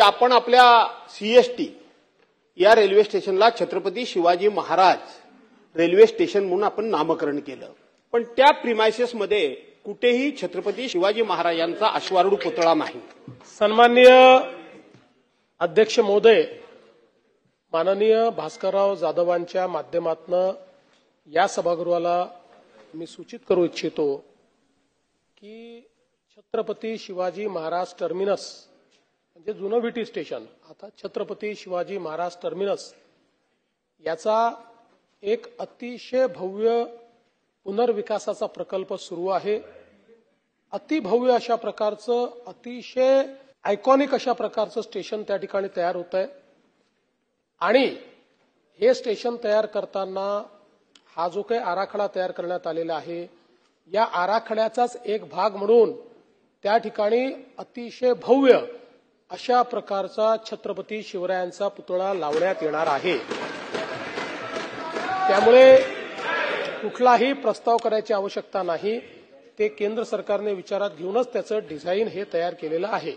की आपण आपल्या सीएसटी या रेल्वे स्टेशनला छत्रपती शिवाजी महाराज रेल्वे स्टेशन म्हणून आपण नामकरण केलं, पण त्या प्रिमायसेसमध्ये कुठेही छत्रपती शिवाजी महाराजांचा अश्वारूढ पुतळा नाही। सन्माननीय अध्यक्ष महोदय, माननीय भास्करराव जाधवांच्या माध्यमातून या सभागृहाला मी सूचित करू इच्छितो की छत्रपती शिवाजी महाराज टर्मिनस म्हणजे जुनं विटी स्टेशन आता छत्रपती शिवाजी महाराज टर्मिनस याचा एक अतिशय भव्य पुनर्विकासाचा प्रकल्प सुरू आहे। अतिभव्य अशा प्रकारचं अतिशय आयकॉनिक अशा प्रकारचं स्टेशन त्या ठिकाणी तयार होत आहे आणि हे स्टेशन तयार करताना हा जो काही आराखडा तयार करण्यात आलेला आहे या आराखड्याचाच एक भाग म्हणून त्या ठिकाणी अतिशय भव्य अशा प्रकारचा छत्रपती शिवरायांचा पुतळा लावण्यात येणार आहे। त्यामुळे कुठलाही प्रस्ताव करायची आवश्यकता नाही, ते केंद्र सरकारने विचारात घेऊनच त्याचं डिझाईन हे तयार केलेलं आहे।